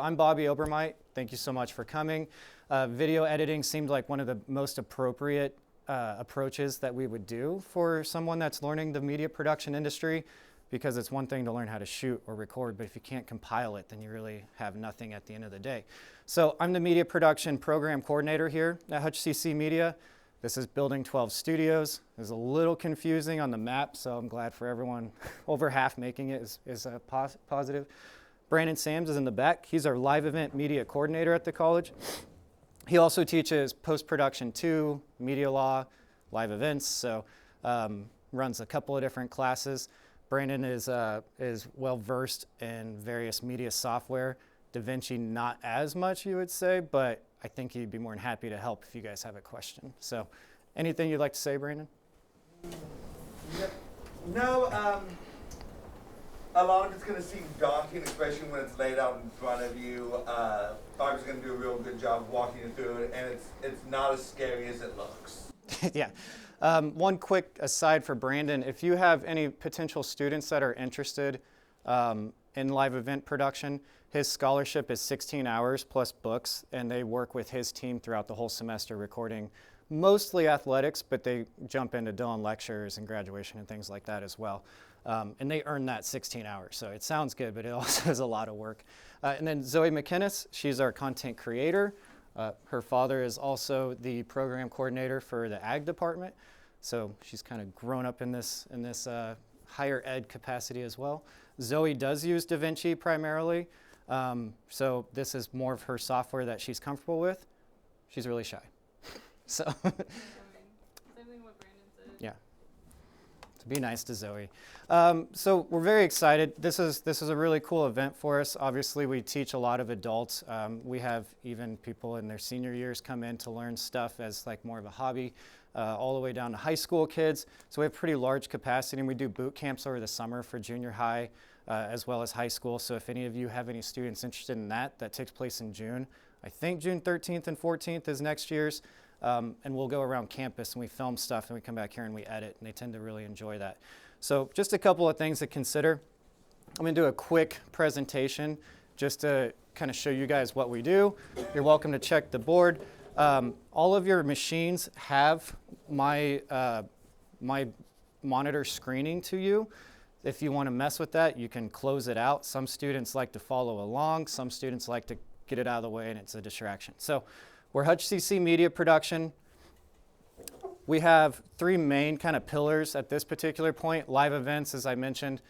I'm Bobby Obermite. Thank you so much for coming. Video editing seemed like one of the most appropriate approaches that we would do for someone that's learning the media production industry, because it's one thing to learn how to shoot or record, but if you can't compile it, then you really have nothing at the end of the day. So I'm the media production program coordinator here at Hutch CC Media. This is Building 12 Studios. It's a little confusing on the map, so I'm glad for everyone. Over half making it is positive. Brandon Sams is in the back. He's our live event media coordinator at the college. He also teaches post-production too, media law, live events, so runs a couple of different classes. Brandon is well-versed in various media software. DaVinci not as much, you would say, but I think he'd be more than happy to help if you guys have a question. So anything you'd like to say, Brandon? No, a lot of it's going to seem daunting, especially when it's laid out in front of you. Bobby's going to do a real good job walking you through it, and it's not as scary as it looks. Yeah. One quick aside for Brandon, if you have any potential students that are interested in live event production, his scholarship is 16 hours plus books, and they work with his team throughout the whole semester recording mostly athletics, but they jump into Dillon lectures and graduation and things like that as well. And they earn that 16 hours. So it sounds good, but it also is a lot of work. And then Zoe McInnes, she's our content creator. Her father is also the program coordinator for the ag department. So she's kind of grown up in this higher ed capacity as well. Zoe does use DaVinci primarily. So this is more of her software that she's comfortable with. She's really shy. So Same thing what Brandon said. yeah. To be nice to Zoe. So we're very excited. This is a really cool event for us. Obviously, we teach a lot of adults. We have even people in their senior years come in to learn stuff as like more of a hobby, all the way down to high school kids. So we have pretty large capacity, and we do boot camps over the summer for junior high as well as high school. So if any of you have any students interested in that takes place in June. I think June 13th and 14th is next year's. And we'll go around campus and we film stuff and we come back here and we edit, and they tend to really enjoy that. So just a couple of things to consider. I'm going to do a quick presentation just to kind of show you guys what we do. You're welcome to check the board. All of your machines have my monitor screening to you. If you want to mess with that, you can close it out. Some students like to follow along. Some students like to get it out of the way and it's a distraction. So we're Hutch CC Media Production. We have three main kind of pillars at this particular point. Live events, as I mentioned,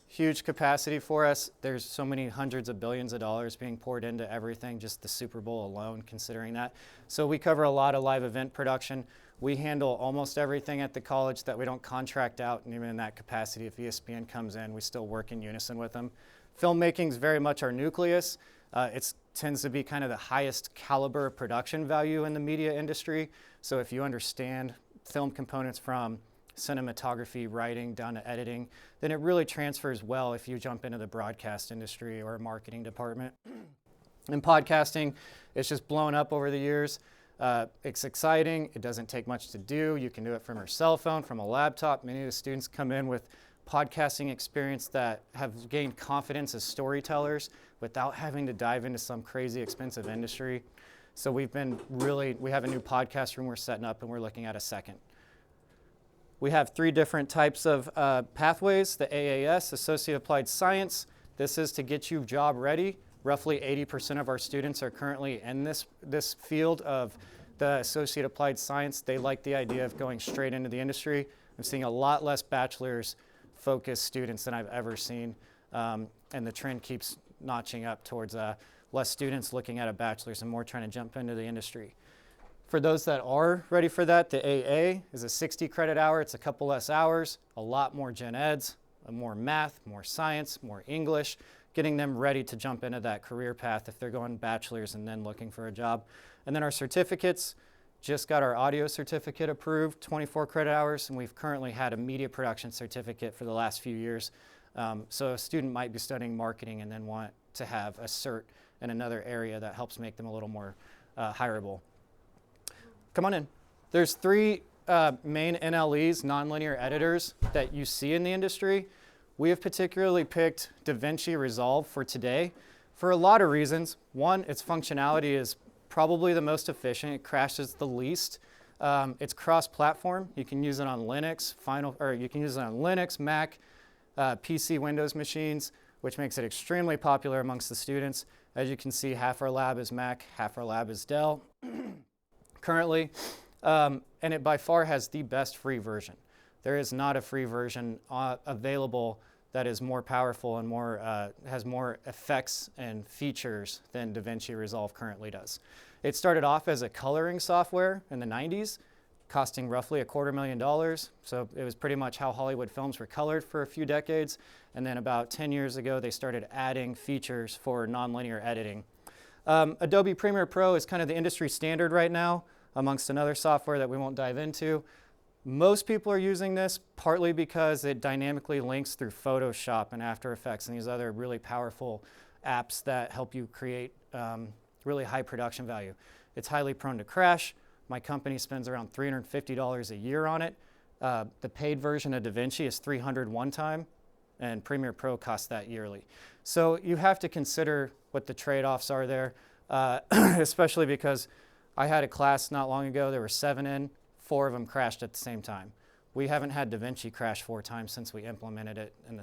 huge capacity for us. There's so many hundreds of billions of dollars being poured into everything, just the Super Bowl alone, considering that. So we cover a lot of live event production. We handle almost everything at the college that we don't contract out, and even in that capacity, if ESPN comes in, we still work in unison with them. Filmmaking is very much our nucleus. It tends to be kind of the highest caliber production value in the media industry. So if you understand film components from cinematography, writing, down to editing, then it really transfers well if you jump into the broadcast industry or marketing department. In podcasting, it's just blown up over the years. It's exciting. It doesn't take much to do. You can do it from your cell phone, from a laptop. Many of the students come in with podcasting experience that have gained confidence as storytellers without having to dive into some crazy expensive industry. So we have a new podcast room we're setting up, and we're looking at a second. We have three different types of pathways. The AAS, Associate Applied Science. This is to get you job ready. Roughly 80% of our students are currently in this field of the Associate Applied Science. They like the idea of going straight into the industry. I'm seeing a lot less bachelor's focused students than I've ever seen, and the trend keeps notching up towards less students looking at a bachelor's and more trying to jump into the industry. For those that are ready for that, the AA is a 60 credit hour. It's a couple less hours, a lot more gen eds, more math, more science, more English, getting them ready to jump into that career path if they're going bachelor's and then looking for a job. And then our certificates, just got our audio certificate approved, 24 credit hours, and we've currently had a media production certificate for the last few years. So a student might be studying marketing and then want to have a cert in another area that helps make them a little more hireable. Come on in. There's three main NLEs, nonlinear editors, that you see in the industry. We have particularly picked DaVinci Resolve for today for a lot of reasons. One, its functionality is probably the most efficient. It crashes the least. It's cross-platform. You can use it on Linux, you can use it on Linux, Mac, PC, Windows machines, which makes it extremely popular amongst the students. As you can see, half our lab is Mac, half our lab is Dell currently, and it by far has the best free version. There is not a free version available that is more powerful and has more effects and features than DaVinci Resolve currently does. It started off as a coloring software in the 90s, costing roughly $250,000. So it was pretty much how Hollywood films were colored for a few decades. And then about 10 years ago, they started adding features for nonlinear editing. Adobe Premiere Pro is kind of the industry standard right now, amongst another software that we won't dive into. Most people are using this partly because it dynamically links through Photoshop and After Effects and these other really powerful apps that help you create really high production value. It's highly prone to crash. My company spends around $350 a year on it. The paid version of DaVinci is $300 one time, and Premiere Pro costs that yearly. So you have to consider what the trade-offs are there, especially because I had a class not long ago, there were 7 in, 4 of them crashed at the same time. We haven't had DaVinci crash 4 times since we implemented it in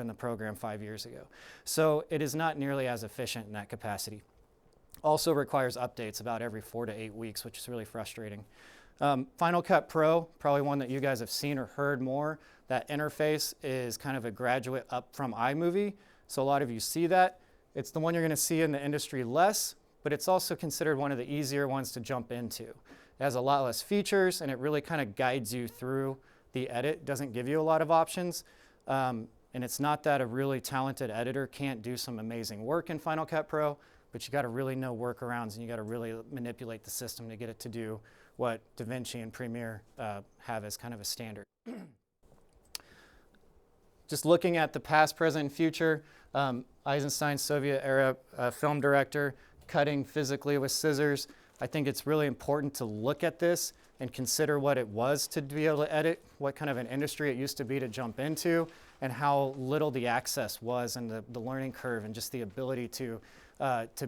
the program 5 years ago. So it is not nearly as efficient in that capacity. Also requires updates about every 4 to 8 weeks, which is really frustrating. Final Cut Pro, probably one that you guys have seen or heard more. That interface is kind of a graduate up from iMovie, so a lot of you see that. It's the one you're going to see in the industry less, but it's also considered one of the easier ones to jump into. It has a lot less features, and it really kind of guides you through the edit. Doesn't give you a lot of options, and it's not that a really talented editor can't do some amazing work in Final Cut Pro, but you got to really know workarounds, and you got to really manipulate the system to get it to do what DaVinci and Premiere have as kind of a standard. Just looking at the past, present, and future, Eisenstein, Soviet-era film director, cutting physically with scissors. I think it's really important to look at this and consider what it was to be able to edit, what kind of an industry it used to be to jump into, and how little the access was and the learning curve and just the ability to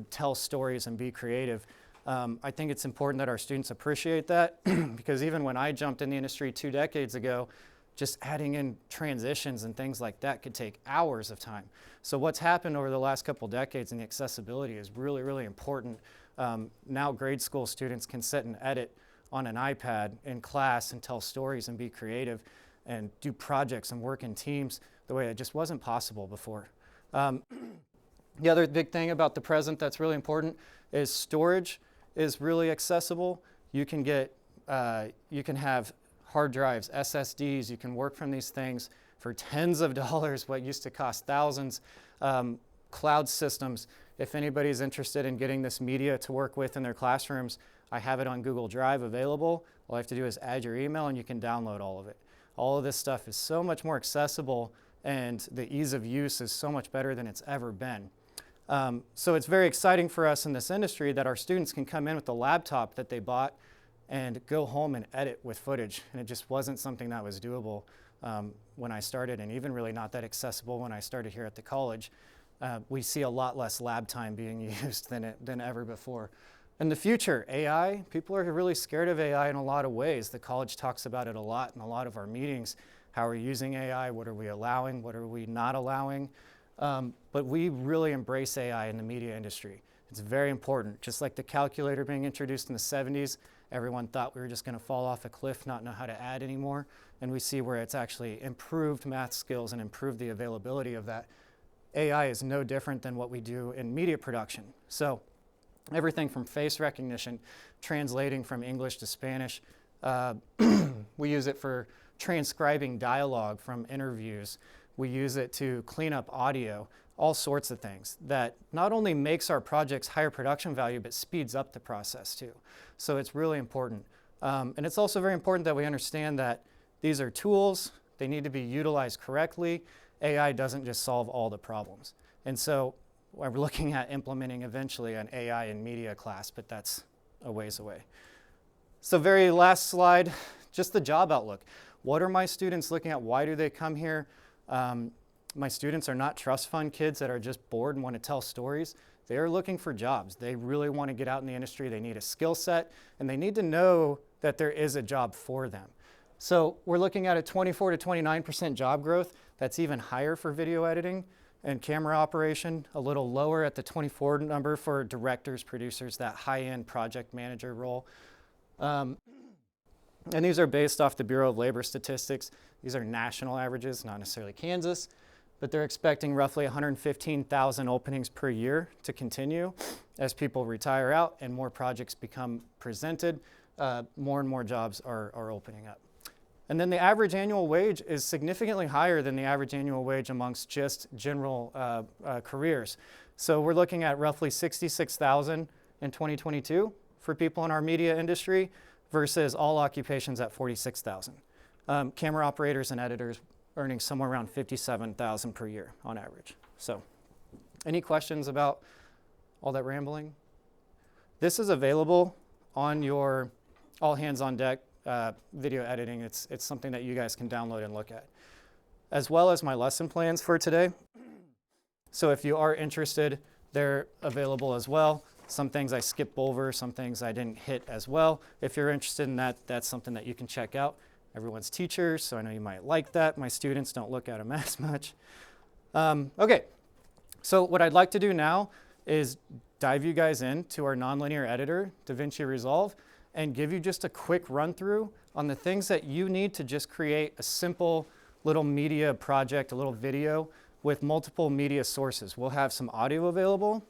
tell stories and be creative. I think it's important that our students appreciate that because even when I jumped in the industry 2 decades ago, just adding in transitions and things like that could take hours of time. So what's happened over the last couple decades in the accessibility is really, really important. Now grade school students can sit and edit on an iPad in class and tell stories and be creative and do projects and work in teams the way it just wasn't possible before. The other big thing about the present that's really important is storage is really accessible. You can have hard drives, SSDs, you can work from these things for tens of dollars, what used to cost thousands. Cloud systems, if anybody's interested in getting this media to work with in their classrooms, I have it on Google Drive available. All you have to do is add your email and you can download all of it. All of this stuff is so much more accessible and the ease of use is so much better than it's ever been. So it's very exciting for us in this industry that our students can come in with a laptop that they bought and go home and edit with footage. And it just wasn't something that was doable when I started, and even really not that accessible when I started here at the college. We see a lot less lab time being used than ever before. In the future, AI, people are really scared of AI in a lot of ways. The college talks about it a lot in a lot of our meetings. How are we using AI? What are we allowing? What are we not allowing? But we really embrace AI in the media industry. It's very important. Just like the calculator being introduced in the 70s, everyone thought we were just going to fall off a cliff, not know how to add anymore. And we see where it's actually improved math skills and improved the availability of that. AI is no different than what we do in media production. So everything from face recognition, translating from English to Spanish. We use it for transcribing dialogue from interviews. We use it to clean up audio, all sorts of things that not only makes our projects higher production value, but speeds up the process too. So it's really important. And it's also very important that we understand that these are tools, they need to be utilized correctly. AI doesn't just solve all the problems. And so we're looking at implementing eventually an AI in media class, but that's a ways away. So very last slide, just the job outlook. What are my students looking at? Why do they come here? My students are not trust fund kids that are just bored and want to tell stories. they are looking for jobs. They really want to get out in the industry. They need a skill set, and they need to know that there is a job for them. So we're looking at a 24 to 29% job growth. That's even higher for video editing and camera operation, a little lower at the 24 number for directors, producers, that high-end project manager role. And these are based off the Bureau of Labor Statistics. These are national averages, not necessarily Kansas, but they're expecting roughly 115,000 openings per year to continue as people retire out and more projects become presented. More and more jobs are opening up. And then the average annual wage is significantly higher than the average annual wage amongst just general careers. So we're looking at roughly $66,000 in 2022 for people in our media industry versus all occupations at $46,000. Camera operators and editors earning somewhere around $57,000 per year on average. So any questions about all that rambling? This is available on your All Hands on Deck video editing. It's something that you guys can download and look at, as well as my lesson plans for today. So if you are interested, they're available as well. Some things I skipped over, some things I didn't hit as well. If you're interested in that, that's something that you can check out. Everyone's teachers, so I know you might like that. My students don't look at them as much. Okay, so what I'd like to do now is dive you guys into our nonlinear editor, DaVinci Resolve, and give you just a quick run through on the things that you need to just create a simple little media project, a little video with multiple media sources. We'll have some audio available,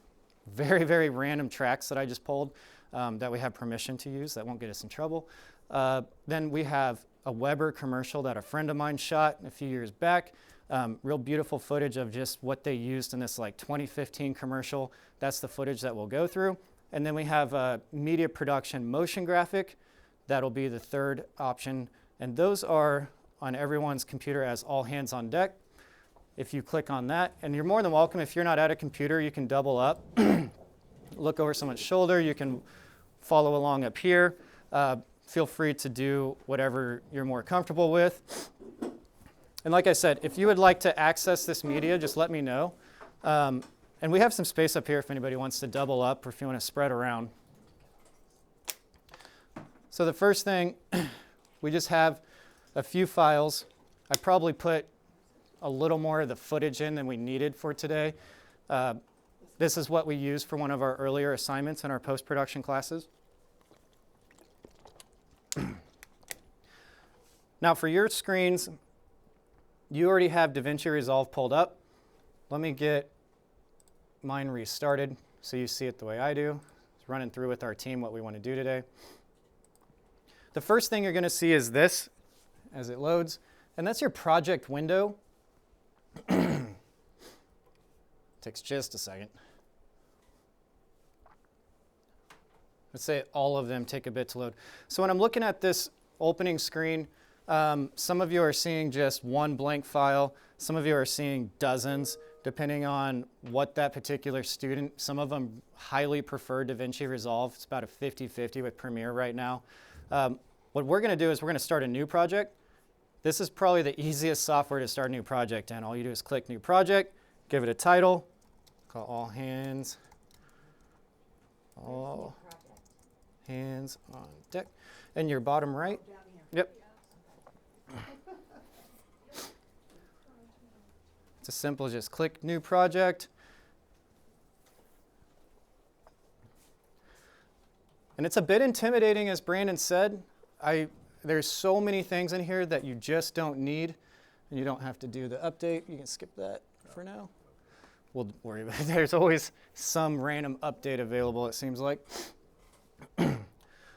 very, very random tracks that I just pulled that we have permission to use that won't get us in trouble. Then we have a Weber commercial that a friend of mine shot a few years back. Real beautiful footage of just what they used in this like 2015 commercial. That's the footage that we'll go through. And then we have a media production motion graphic. That'll be the third option. And those are on everyone's computer as All Hands on Deck. If you click on that, and you're more than welcome, if you're not at a computer, you can double up, look over someone's shoulder. You can follow along up here. Feel free to do whatever you're more comfortable with. And like I said, if you would like to access this media, just let me know. And we have some space up here if anybody wants to double up or if you want to spread around. So the first thing, we just have a few files. I probably put a little more of the footage in than we needed for today. This is what we used for one of our earlier assignments in our post-production classes. Now for your screens, you already have DaVinci Resolve pulled up. Let me get mine restarted so you see it the way I do. Just running through with our team what we want to do today. The first thing you're going to see is this as it loads, and that's your project window. Takes just a second. Let's say all of them take a bit to load. So when I'm looking at this opening screen, some of you are seeing just one blank file. Some of you are seeing dozens, depending on what that particular student. Some of them highly prefer DaVinci Resolve. It's about a 50-50 with Premiere right now. What we're going to do is we're going to start a new project. This is probably the easiest software to start a new project in. All you do is click New Project, give it a title, call All Hands. All Hands on Deck. And your bottom right. Yep. It's as simple as just click New Project. And it's a bit intimidating, as Brandon said. There's so many things in here that you just don't need, and you don't have to do the update. You can skip that for now. We'll worry about it. There's always some random update available, it seems like.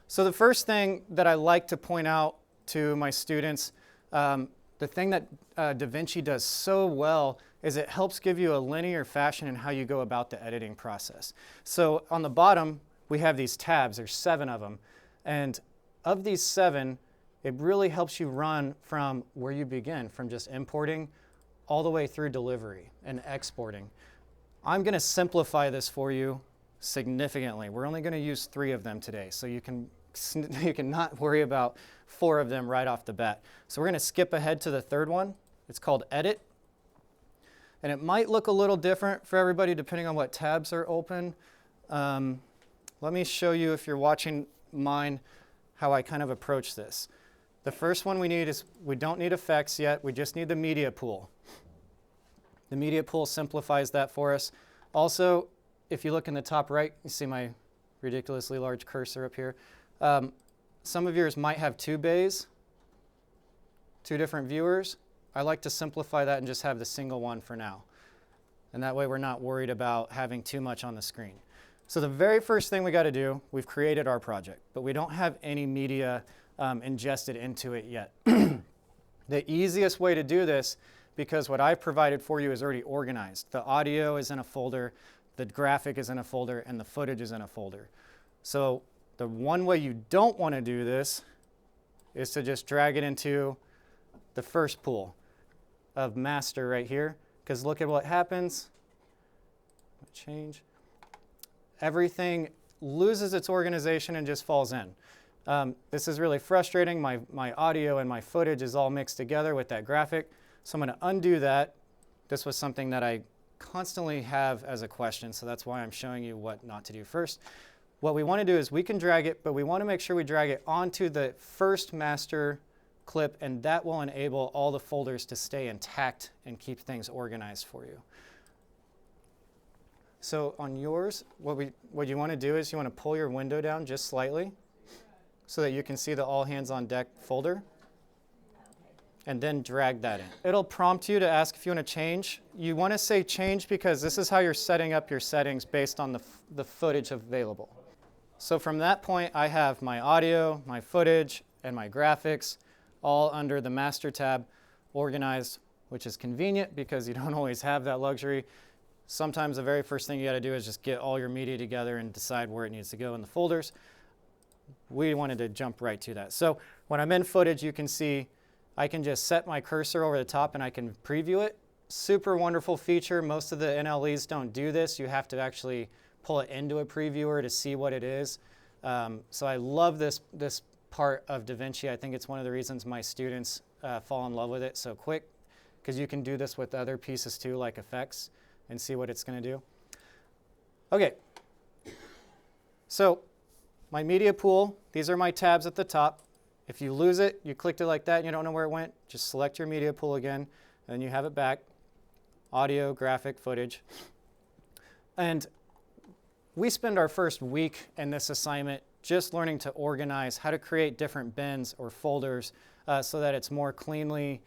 So the first thing that I like to point out to my students, the thing that DaVinci does so well is it helps give you a linear fashion in how you go about the editing process. So on the bottom, we have these tabs. There's 7 of them. And of these 7, it really helps you run from where you begin, from just importing all the way through delivery and exporting. I'm going to simplify this for you significantly. We're only going to use 3 of them today, so you can not worry about 4 of them right off the bat. So we're going to skip ahead to the third one. It's called Edit. And it might look a little different for everybody depending on what tabs are open. Let me show you, if you're watching mine, how I kind of approach this. The first one we need is, we don't need effects yet, we just need the media pool. The media pool simplifies that for us. Also, if you look in the top right, you see my ridiculously large cursor up here. Some of yours might have two bays, two different viewers. I like to simplify that and just have the single one for now. And that way we're not worried about having too much on the screen. So the very first thing we got to do, we've created our project, but we don't have any media ingested into it yet. The easiest way to do this, because what I've provided for you is already organized. The audio is in a folder, the graphic is in a folder, and the footage is in a folder. So the one way you don't want to do this is to just drag it into the first pool of master right here, because look at what happens. Change. Everything loses its organization and just falls in. This is really frustrating. My audio and my footage is all mixed together with that graphic. So I'm going to undo that. This was something that I constantly have as a question, so that's why I'm showing you what not to do first. What we want to do is we can drag it, but we want to make sure we drag it onto the first master clip, and that will enable all the folders to stay intact and keep things organized for you. So on yours, what you want to do is you want to pull your window down just slightly so that you can see the all hands on deck folder, and then drag that in. It'll prompt you to ask if you want to change. You want to say change because this is how you're setting up your settings based on the footage available. So from that point, I have my audio, my footage, and my graphics all under the master tab, organized, which is convenient because you don't always have that luxury. Sometimes the very first thing you got to do is just get all your media together and decide where it needs to go in the folders. We wanted to jump right to that. So when I'm in footage, you can see I can just set my cursor over the top and I can preview it. Super wonderful feature. Most of the NLEs don't do this. You have to actually pull it into a previewer to see what it is. So I love this part of DaVinci. I think it's one of the reasons my students fall in love with it so quick, because you can do this with other pieces too, like effects, and see what it's going to do. Okay, so my media pool, these are my tabs at the top. If you lose it, you clicked it like that and you don't know where it went, just select your media pool again, and then you have it back. Audio, graphic, footage. And we spend our first week in this assignment just learning to organize how to create different bins or folders so that it's more cleanly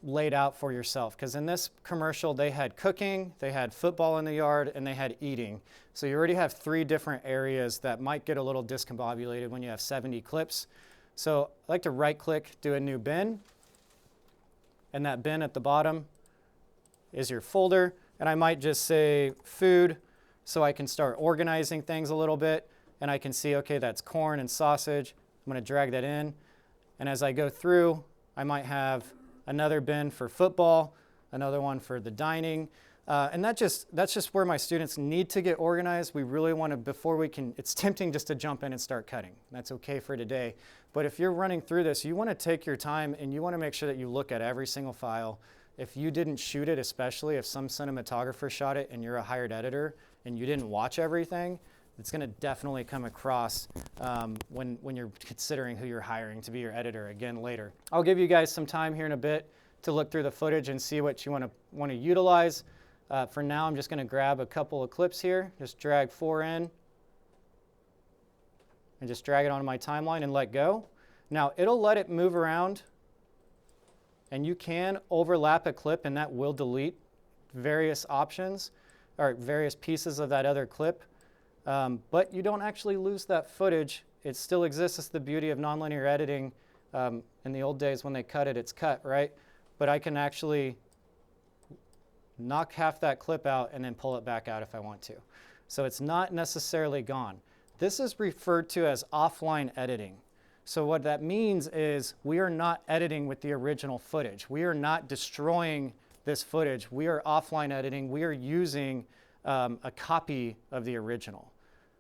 laid out for yourself. Because in this commercial, they had cooking, they had football in the yard, and they had eating. So you already have 3 different areas that might get a little discombobulated when you have 70 clips. So I like to right-click, do a new bin, and that bin at the bottom is your folder. And I might just say food, so I can start organizing things a little bit, and I can see, okay, that's corn and sausage. I'm going to drag that in. And as I go through, I might have another bin for football, another one for the dining. And that's just where my students need to get organized. We really want to, before we can, it's tempting just to jump in and start cutting. That's okay for today. But if you're running through this, you want to take your time and you want to make sure that you look at every single file. If you didn't shoot it, especially if some cinematographer shot it and you're a hired editor and you didn't watch everything, it's going to definitely come across when you're considering who you're hiring to be your editor again later. I'll give you guys some time here in a bit to look through the footage and see what you want to utilize. For now, I'm just going to grab a couple of clips here, just drag 4 in, and just drag it onto my timeline and let go. Now, it'll let it move around, and you can overlap a clip, and that will delete various options or various pieces of that other clip. But you don't actually lose that footage. It still exists. It's the beauty of nonlinear editing. In the old days when they cut it, it's cut, right? But I can actually knock half that clip out and then pull it back out if I want to. So it's not necessarily gone. This is referred to as offline editing. So what that means is we are not editing with the original footage. We are not destroying this footage. We are offline editing. We are using a copy of the original.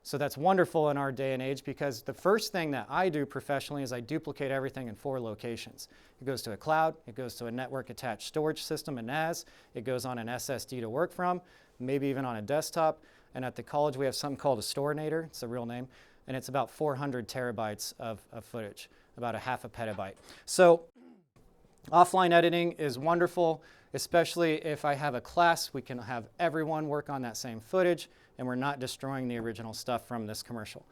So that's wonderful in our day and age because the first thing that I do professionally is I duplicate everything in 4 locations. It goes to a cloud, it goes to a network attached storage system, a NAS, it goes on an SSD to work from, maybe even on a desktop. And at the college we have something called a Storinator, it's a real name, and it's about 400 terabytes of footage, about a half a petabyte. So offline editing is wonderful, especially if I have a class, we can have everyone work on that same footage and we're not destroying the original stuff from this commercial.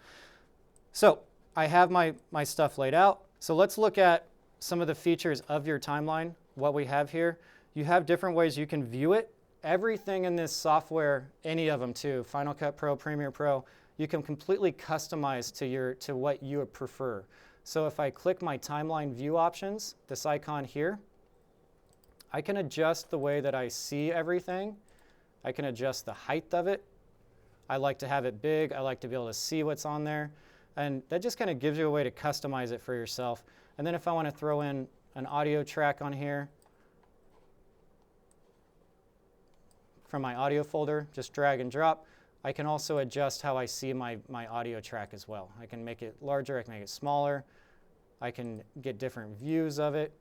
So I have my stuff laid out. So let's look at some of the features of your timeline, what we have here. You have different ways you can view it. Everything in this software, any of them too, Final Cut Pro, Premiere Pro, you can completely customize to what you prefer. So if I click my timeline view options, this icon here, I can adjust the way that I see everything. I can adjust the height of it. I like to have it big. I like to be able to see what's on there. And that just kind of gives you a way to customize it for yourself. And then if I want to throw in an audio track on here, from my audio folder, just drag and drop. I can also adjust how I see my audio track as well. I can make it larger, I can make it smaller. I can get different views of it.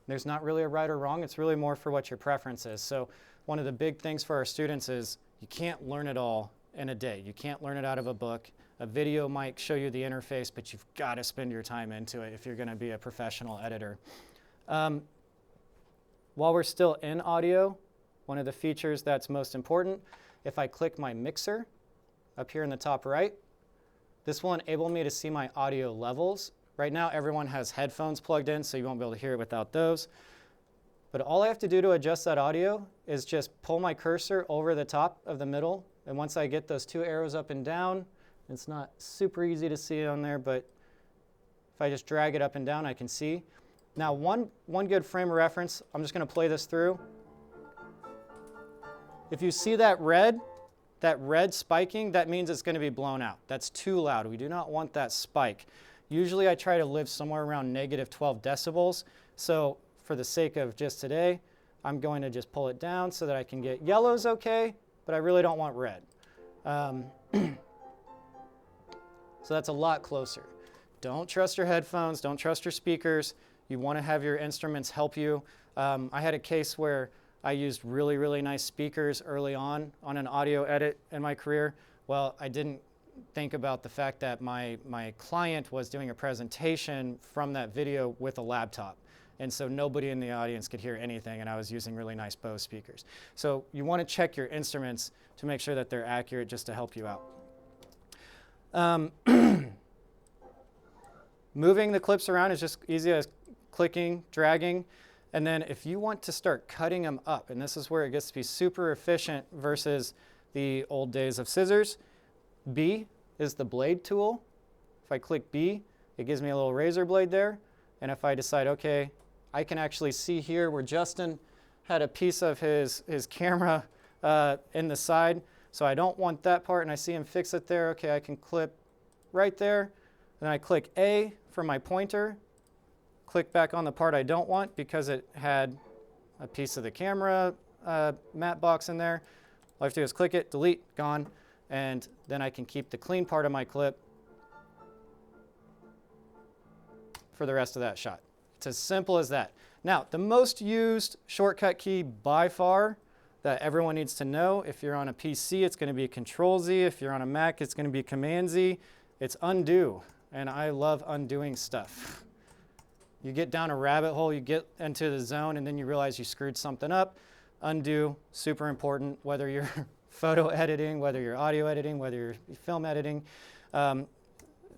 There's not really a right or wrong, it's really more for what your preference is. So one of the big things for our students is you can't learn it all in a day. You can't learn it out of a book. A video might show you the interface, but you've got to spend your time into it if you're going to be a professional editor. While we're still in audio, one of the features that's most important, if I click my mixer up here in the top right, this will enable me to see my audio levels. Right now, everyone has headphones plugged in, so you won't be able to hear it without those. But all I have to do to adjust that audio is just pull my cursor over the top of the middle. And once I get those 2 arrows up and down, it's not super easy to see on there, but if I just drag it up and down, I can see. Now, one good frame of reference, I'm just going to play this through. If you see that red spiking, that means it's going to be blown out. That's too loud. We do not want that spike. Usually I try to live somewhere around -12 decibels. So for the sake of just today, I'm going to just pull it down so that I can get yellow's okay, but I really don't want red. So that's a lot closer. Don't trust your headphones, don't trust your speakers. You want to have your instruments help you. I had a case where I used really, really nice speakers early on an audio edit in my career. Well, I didn't think about the fact that my client was doing a presentation from that video with a laptop. And so nobody in the audience could hear anything, and I was using really nice Bose speakers. So you want to check your instruments to make sure that they're accurate just to help you out. Moving the clips around is just easy as clicking, dragging. And then if you want to start cutting them up, and this is where it gets to be super efficient versus the old days of scissors, B is the blade tool. If I click B, it gives me a little razor blade there. And if I decide, okay, I can actually see here where Justin had a piece of his camera in the side. So I don't want that part, and I see him fix it there. Okay, I can clip right there. Then I click A for my pointer. Click back on the part I don't want because it had a piece of the camera matte box in there. All I have to do is click it, delete, gone, and then I can keep the clean part of my clip for the rest of that shot. It's as simple as that. Now, the most used shortcut key by far that everyone needs to know, if you're on a PC, it's going to be Control-Z. If you're on a Mac, it's going to be Command-Z. It's undo, and I love undoing stuff. You get down a rabbit hole, you get into the zone, and then you realize you screwed something up. Undo, super important, whether you're photo editing, whether you're audio editing, whether you're film editing.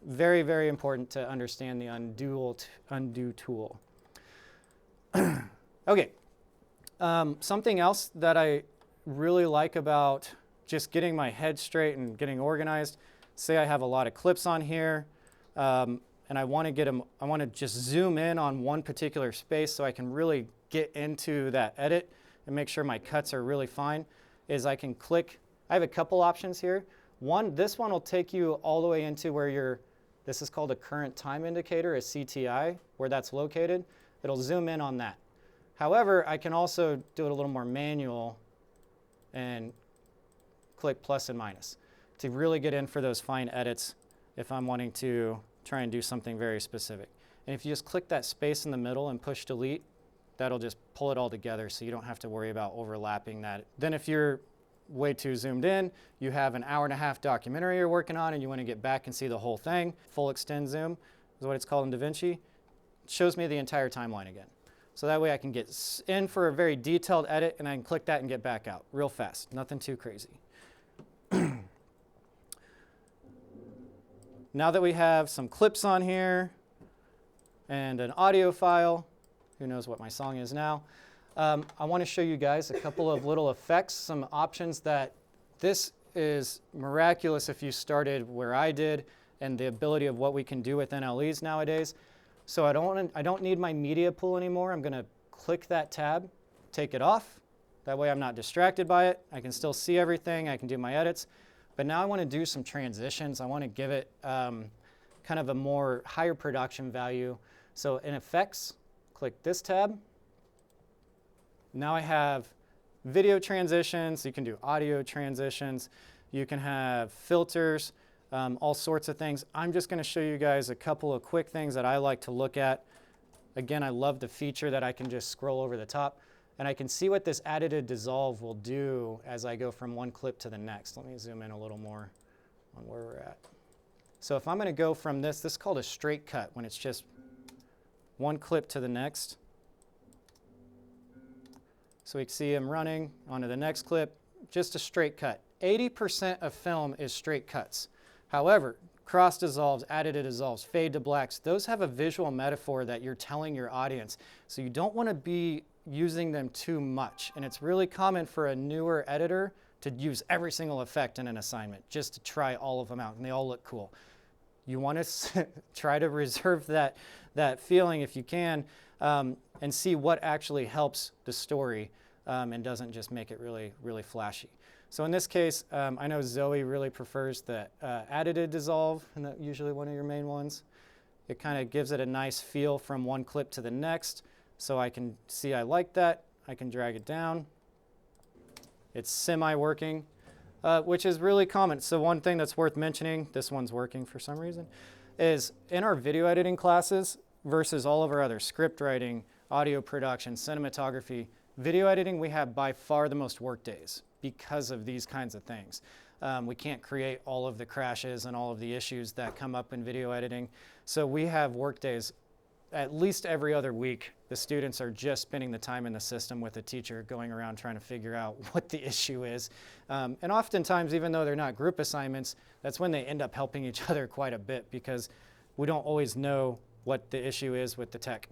Very, very important to understand the undo tool. Okay, something else that I really like about just getting my head straight and getting organized, say I have a lot of clips on here, and I want to get them, I want to just zoom in on one particular space so I can really get into that edit and make sure my cuts are really fine, is I can click, I have a couple options here. This one will take you all the way into where this is called a current time indicator, a CTI, where that's located. It'll zoom in on that. However, I can also do it a little more manual and click plus and minus. to really get in for those fine edits if I'm wanting to try and do something very specific. And if you just click that space in the middle and push delete, that'll just pull it all together so you don't have to worry about overlapping that. Then if you're way too zoomed in, you have an hour-and-a-half documentary you're working on and you want to get back and see the whole thing, full extend zoom is what it's called in DaVinci. It shows me the entire timeline again. So that way I can get in for a very detailed edit and I can click that and get back out real fast, nothing too crazy. Now that we have some clips on here and an audio file, who knows what my song is now, I want to show you guys a couple of little effects, some options that this is miraculous if you started where I did and the ability of what we can do with NLEs nowadays. So I don't need my media pool anymore. I'm going to click that tab, take it off. That way I'm not distracted by it. I can still see everything. I can do my edits. But now I want to do some transitions. I want to give it kind of a more higher production value. So in Effects, click this tab. Now I have video transitions. You can do audio transitions. You can have filters, all sorts of things. I'm just going to show you guys a couple of quick things that I like to look at. Again, I love the feature that I can just scroll over the top. And I can see what this additive dissolve will do as I go from one clip to the next. Let me zoom in a little more on where we're at. So if I'm going to go from this is called a straight cut when it's just one clip to the next. So we can see him running onto the next clip, just a straight cut. 80% of film is straight cuts. However, cross dissolves, additive dissolves, fade to blacks, those have a visual metaphor that you're telling your audience. So you don't want to be using them too much. And it's really common for a newer editor to use every single effect in an assignment just to try all of them out and they all look cool. You want to try to reserve that feeling if you can and see what actually helps the story and doesn't just make it really, really flashy. So in this case, I know Zoe really prefers the additive dissolve, and that's usually one of your main ones. It kind of gives it a nice feel from one clip to the next. So I can see I like that. I can drag it down. It's semi-working, which is really common. So one thing that's worth mentioning, this one's working for some reason, is in our video editing classes versus all of our other script writing, audio production, cinematography, video editing, we have by far the most work days because of these kinds of things. We can't create all of the crashes and all of the issues that come up in video editing. So we have work days at least every other week. The students are just spending the time in the system with a teacher going around trying to figure out what the issue is. And oftentimes, even though they're not group assignments, that's when they end up helping each other quite a bit because we don't always know what the issue is with the tech.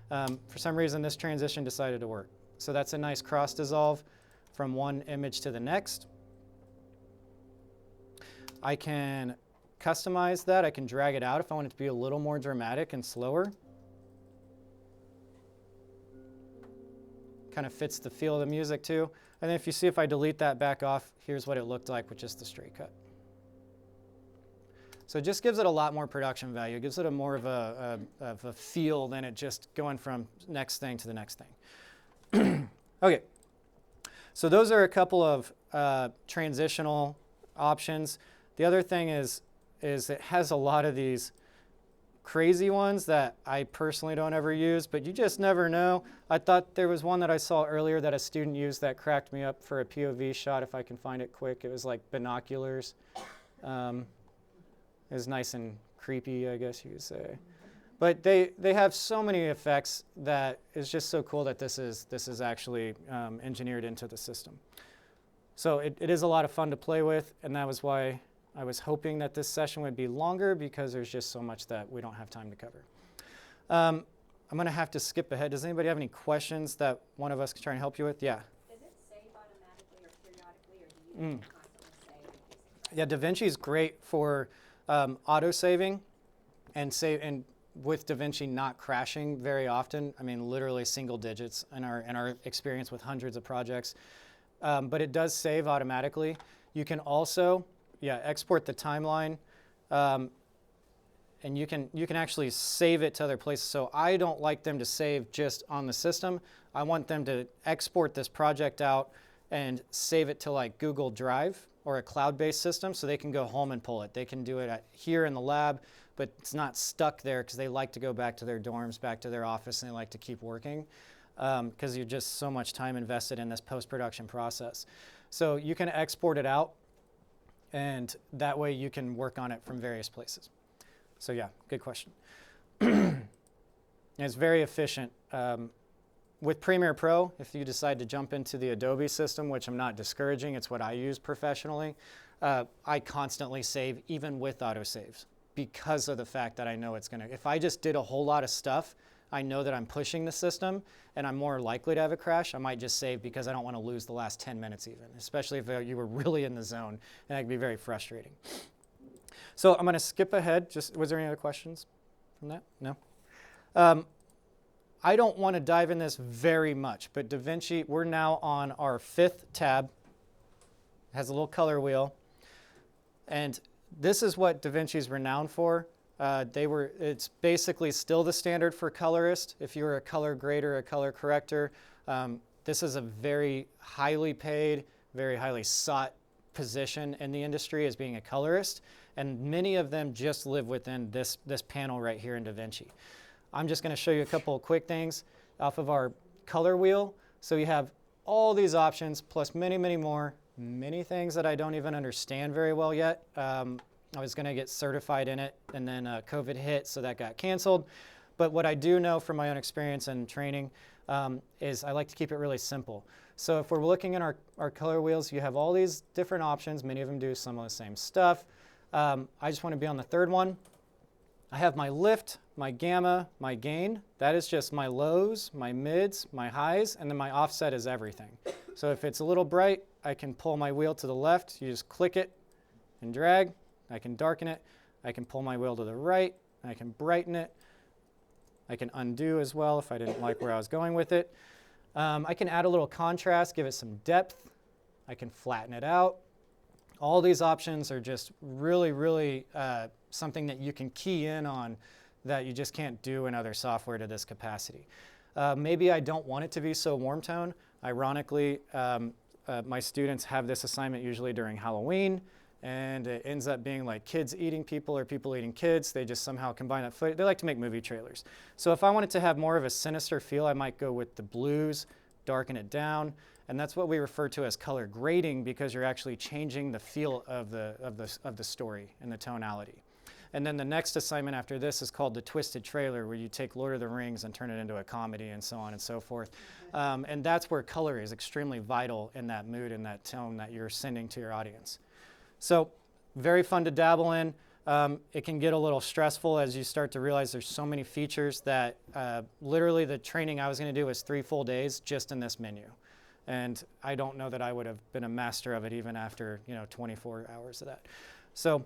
For some reason, this transition decided to work. So that's a nice cross dissolve from one image to the next. I can customize that. I can drag it out if I want it to be a little more dramatic and slower. Kind of fits the feel of the music too. And then if you see if I delete that back off, here's what it looked like with just the straight cut. So it just gives it a lot more production value. It gives it a more of a feel than it just going from next thing to the next thing. Okay, so those are a couple of transitional options. The other thing is it has a lot of these crazy ones that I personally don't ever use, but you just never know. I thought there was one that I saw earlier that a student used that cracked me up for a POV shot, if I can find it quick. It was like binoculars. It was nice and creepy, I guess you could say. But they have so many effects that it's just so cool that this is actually engineered into the system. So it is a lot of fun to play with, and that was why I was hoping that this session would be longer because there's just so much that we don't have time to cover. I'm going to have to skip ahead. Does anybody have any questions that one of us can try and help you with? Yeah. Does it save automatically or periodically, or do you have to constantly save? Yeah, DaVinci is great for auto-saving and with DaVinci not crashing very often. I mean, literally single digits in our experience with hundreds of projects. But it does save automatically. You can also export the timeline, and you can actually save it to other places. So I don't like them to save just on the system. I want them to export this project out and save it to like Google Drive or a cloud-based system, so they can go home and pull it. They can do it here in the lab, but it's not stuck there because they like to go back to their dorms, back to their office, and they like to keep working because you're just so much time invested in this post-production process. So you can export it out, and that way you can work on it from various places. So yeah, good question. And it's very efficient. With Premiere Pro, if you decide to jump into the Adobe system, which I'm not discouraging, it's what I use professionally, I constantly save even with autosaves because of the fact that I know it's going to, if I just did a whole lot of stuff, I know that I'm pushing the system and I'm more likely to have a crash. I might just save because I don't want to lose the last 10 minutes even, especially if you were really in the zone, and that can be very frustrating. So I'm going to skip ahead. Was there any other questions from that? No? I don't want to dive in this very much, but DaVinci, we're now on our 5th tab. It has a little color wheel. And this is what DaVinci is renowned for. It's basically still the standard for colorist. If you're a color grader, a color corrector, this is a very highly paid, very highly sought position in the industry as being a colorist. And many of them just live within this panel right here in DaVinci. I'm just going to show you a couple of quick things off of our color wheel. So you have all these options plus many, many more, many things that I don't even understand very well yet. I was going to get certified in it, and then COVID hit, so that got canceled. But what I do know from my own experience and training is I like to keep it really simple. So if we're looking at our color wheels, you have all these different options. Many of them do some of the same stuff. I just want to be on the 3rd one. I have my lift, my gamma, my gain. That is just my lows, my mids, my highs, and then my offset is everything. So if it's a little bright, I can pull my wheel to the left. You just click it and drag. I can darken it. I can pull my wheel to the right. I can brighten it. I can undo as well if I didn't like where I was going with it. I can add a little contrast, give it some depth. I can flatten it out. All these options are just really, really something that you can key in on that you just can't do in other software to this capacity. Maybe I don't want it to be so warm tone. Ironically, my students have this assignment usually during Halloween, and it ends up being like kids eating people or people eating kids. They just somehow combine that footage. They like to make movie trailers. So if I wanted to have more of a sinister feel, I might go with the blues, darken it down. And that's what we refer to as color grading, because you're actually changing the feel of the story and the tonality. And then the next assignment after this is called the twisted trailer, where you take Lord of the Rings and turn it into a comedy and so on and so forth. And that's where color is extremely vital in that mood and that tone that you're sending to your audience. So very fun to dabble in. It can get a little stressful as you start to realize there's so many features that literally the training I was going to do was 3 full days just in this menu. And I don't know that I would have been a master of it even after 24 hours of that. So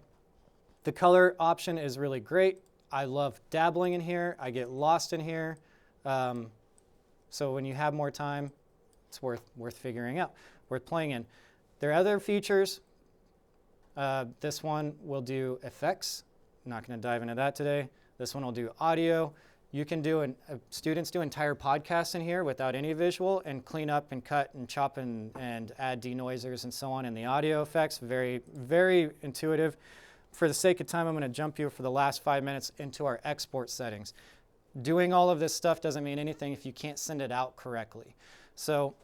the color option is really great. I love dabbling in here. I get lost in here. So when you have more time, it's worth figuring out, worth playing in. There are other features. This one will do effects. I'm not going to dive into that today. This one will do audio. You can do, students do entire podcasts in here without any visual and clean up and cut and chop and add denoisers and so on in the audio effects. Very, very intuitive. For the sake of time, I'm going to jump you for the last 5 minutes into our export settings. Doing all of this stuff doesn't mean anything if you can't send it out correctly. So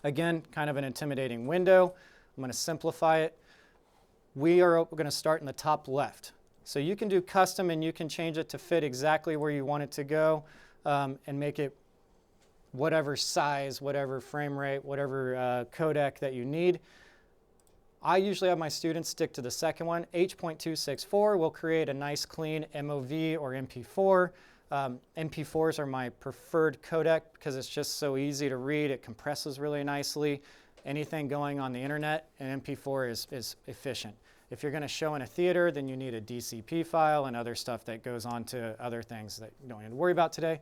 again, kind of an intimidating window. I'm going to simplify it. We're going to start in the top left. So you can do custom and you can change it to fit exactly where you want it to go and make it whatever size, whatever frame rate, whatever codec that you need. I usually have my students stick to the second one. H.264 will create a nice clean MOV or MP4. MP4s are my preferred codec because it's just so easy to read. It compresses really nicely. Anything going on the internet, an MP4 is efficient. If you're going to show in a theater, then you need a DCP file and other stuff that goes on to other things that you don't need to worry about today.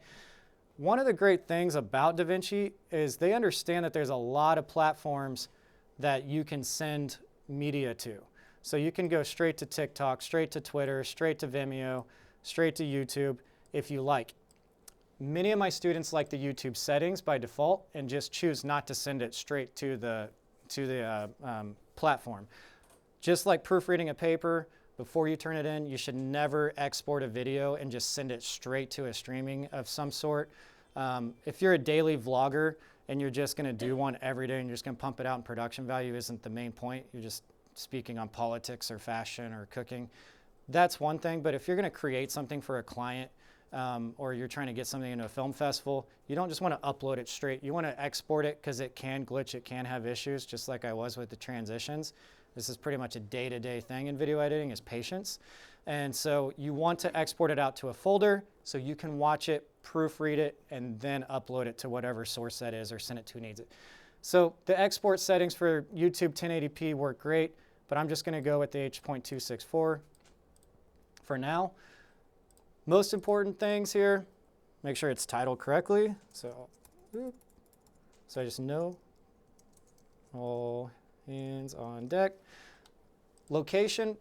One of the great things about DaVinci is they understand that there's a lot of platforms that you can send media to. So you can go straight to TikTok, straight to Twitter, straight to Vimeo, straight to YouTube if you like. Many of my students like the YouTube settings by default and just choose not to send it straight to the platform. Just like proofreading a paper, before you turn it in, you should never export a video and just send it straight to a streaming of some sort. If you're a daily vlogger and you're just going to do one every day and you're just going to pump it out, and production value isn't the main point, you're just speaking on politics or fashion or cooking, that's one thing. But if you're going to create something for a client, or you're trying to get something into a film festival, you don't just want to upload it straight. You want to export it because it can glitch, it can have issues, just like I was with the transitions. This is pretty much a day-to-day thing in video editing, is patience. And so you want to export it out to a folder so you can watch it, proofread it, and then upload it to whatever source that is or send it to who needs it. So the export settings for YouTube 1080p work great, but I'm just going to go with the H.264 for now. Most important things here, make sure it's titled correctly. So I just know all hands on deck. Location,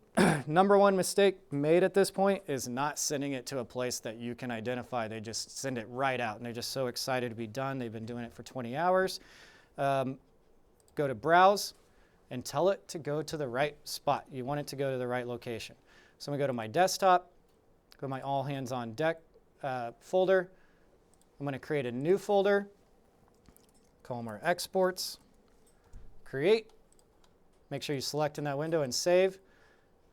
number one mistake made at this point is not sending it to a place that you can identify. They just send it right out and they're just so excited to be done. They've been doing it for 20 hours. Go to browse and tell it to go to the right spot. You want it to go to the right location. So I'm gonna go to my desktop, go to my all hands on deck folder. I'm going to create a new folder, call them our exports, create, make sure you select in that window and save.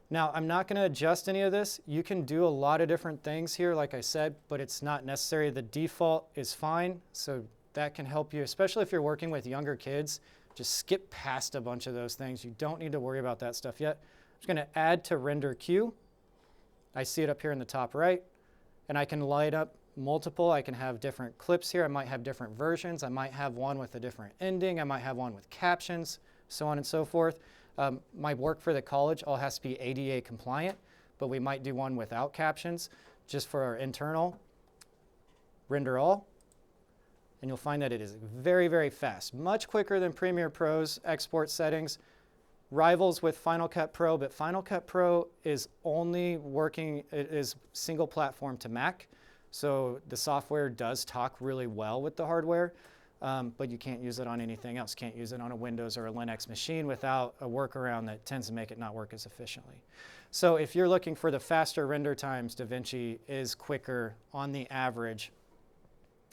Now I'm not going to adjust any of this. You can do a lot of different things here, like I said, but it's not necessary. The default is fine, so that can help you, especially if you're working with younger kids. Just skip past a bunch of those things. You don't need to worry about that stuff yet. I'm just going to add to render queue. I see it up here in the top right, and I can light up multiple. I can have different clips here. I might have different versions. I might have one with a different ending. I might have one with captions, so on and so forth. My work for the college all has to be ADA compliant, but we might do one without captions just for our internal. Render all, and you'll find that it is very, very fast, much quicker than Premiere Pro's export settings. Rivals with Final Cut Pro, but Final Cut Pro is only working, it is single platform to Mac. So the software does talk really well with the hardware, but you can't use it on anything else. Can't use it on a Windows or a Linux machine without a workaround that tends to make it not work as efficiently. So if you're looking for the faster render times, DaVinci is quicker on the average.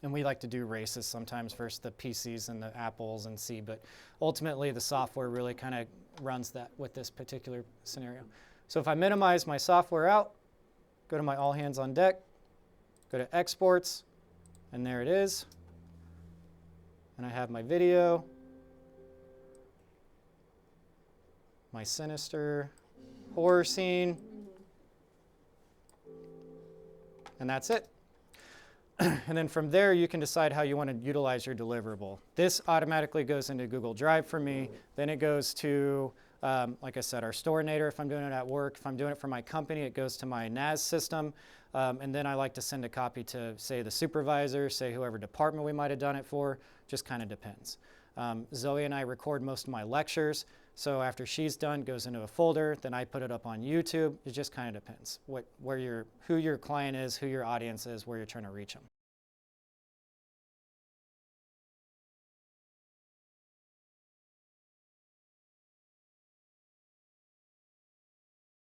And we like to do races sometimes versus the PCs and the Apples and C, but ultimately the software really kind of runs that with this particular scenario. So if I minimize my software out, go to my all hands on deck, go to exports, and there it is. And I have my video, my sinister horror scene, and that's it. And then from there, you can decide how you want to utilize your deliverable. This automatically goes into Google Drive for me. Then it goes to, like I said, our Storinator if I'm doing it at work. If I'm doing it for my company, it goes to my NAS system. And then I like to send a copy to, say, the supervisor, say whoever department we might have done it for. Just kind of depends. Zoe and I record most of my lectures. So after she's done, it goes into a folder. Then I put it up on YouTube. It just kind of depends who your client is, who your audience is, where you're trying to reach them.